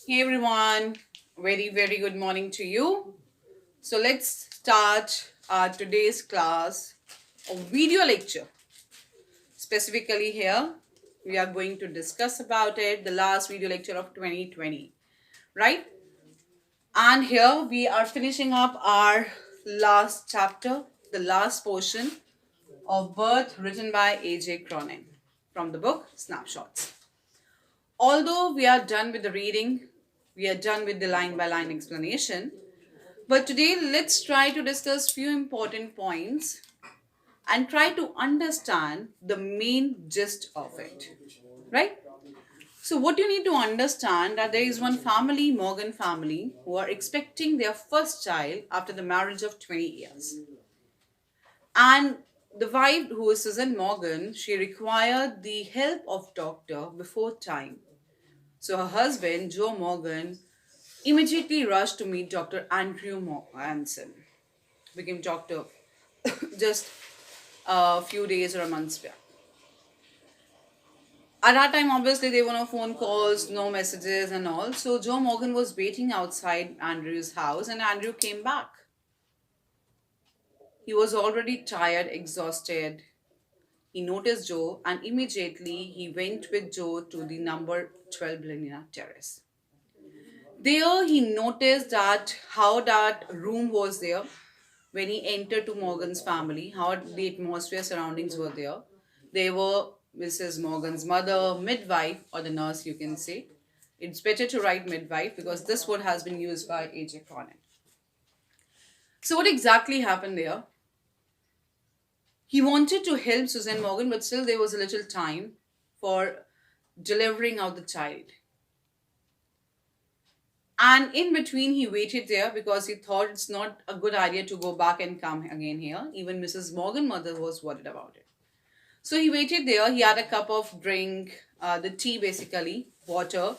Hey everyone, very good morning to you. So let's start our today's class of video lecture. Specifically here, we are going to discuss about it, the last video lecture of 2020, right? And here we are finishing up our last chapter, the last portion of Birth written by A J CRONIN from the book Snapshots. Although we are done with the reading, we are done with the line by line explanation. But today, let's try to discuss few important points and try to understand the main gist of it, right? So, what you need to understand that there is one family, Morgan family, who are expecting their first child after the marriage of 20 years. And the wife, who is Susan Morgan, she required the help of doctor before time. So her husband, Joe Morgan, immediately rushed to meet Dr. Andrew Anson, became doctor just a few days or a month back. At that time, obviously, there were no phone calls, no messages, and all. So Joe Morgan was waiting outside Andrew's house, and Andrew came back. He was already tired, exhausted. He noticed Joe, and immediately he went with Joe to the number 12 Blenina Terrace. There he noticed that how that room was there when he entered to Morgan's family, how the atmosphere surroundings were there. They were Mrs. Morgan's mother, midwife, or the nurse, you can say. It's better to write midwife because this word has been used by A J CRONIN. So what exactly happened there? He wanted to help Susan Morgan, but still there was a little time for delivering out the child. And in between, he waited there because he thought it's not a good idea to go back and come again here. Even Mrs. Morgan mother was worried about it. So he waited there. He had a cup of drink, the tea basically, water,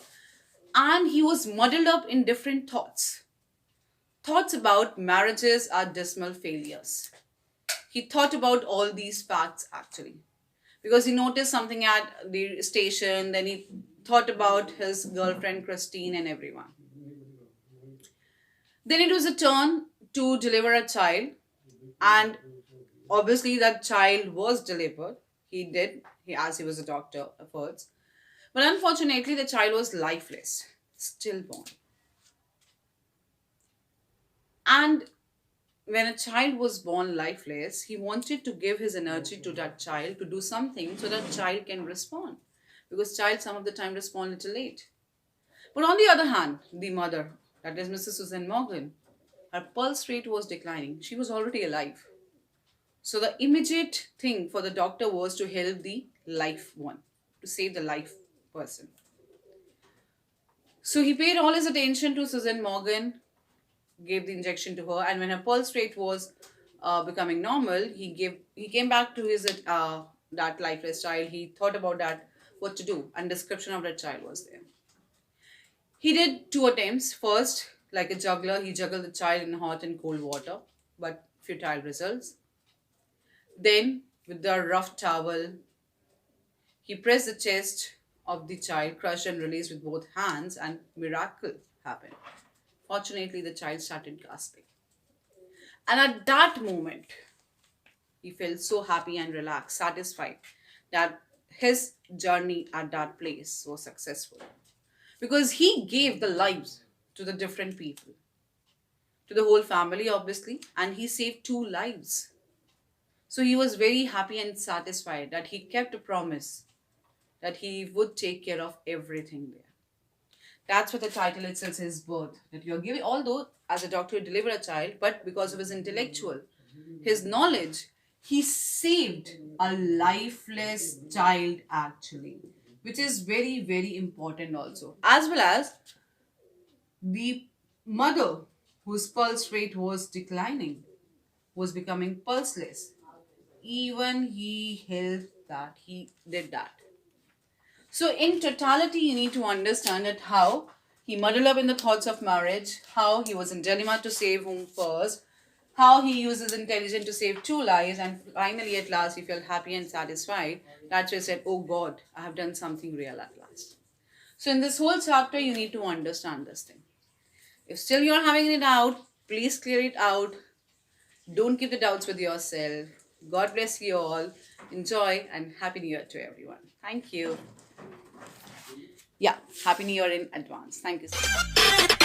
and he was muddled up in different thoughts. Thoughts about marriages are dismal failures. He thought about all these facts actually because he noticed something at the station, then he thought about his girlfriend Christine and everyone. Then it was a turn to deliver a child, and obviously that child was delivered. He did, as he was a doctor afterwards. But unfortunately, the child was lifeless, stillborn. And when a child was born lifeless, he wanted to give his energy to that child to do something so that child can respond. Because child some of the time respond a little late. But on the other hand, the mother, that is Mrs. Susan Morgan, her pulse rate was declining. She was already alive. So the immediate thing for the doctor was to help the life one, to save the life person. So he paid all his attention to Susan Morgan, gave the injection to her, and when her pulse rate was becoming normal, he came back to his that lifeless child. He thought about that, what to do, and description of that child was there. He did two attempts. First, like a juggler, he juggled the child in hot and cold water, but futile results. Then, with the rough towel, he pressed the chest of the child, crushed and released with both hands, and miracle happened. Fortunately, the child started gasping. And at that moment, he felt so happy and relaxed, satisfied that his journey at that place was successful. Because he gave the lives to the different people, to the whole family, obviously, and he saved two lives. So he was very happy and satisfied that he kept a promise that he would take care of everything there. That's what the title itself says, birth. That you're giving, although as a doctor you deliver a child, but because of his intellectual, his knowledge, he saved a lifeless child actually, which is very important also. As well as the mother whose pulse rate was declining, was becoming pulseless. Even he helped that, he did that. So, in totality, you need to understand that how he muddled up in the thoughts of marriage, how he was in dilemma to save whom first, how he uses intelligence to save two lives, and finally, at last, he felt happy and satisfied. That's why he said, "Oh God, I have done something real at last." So in this whole chapter, you need to understand this thing. If still you're having any doubt, please clear it out. Don't keep the doubts with yourself. God bless you all. Enjoy and Happy New Year to everyone. Thank you. Yeah, Happy New Year in advance. Thank you so much.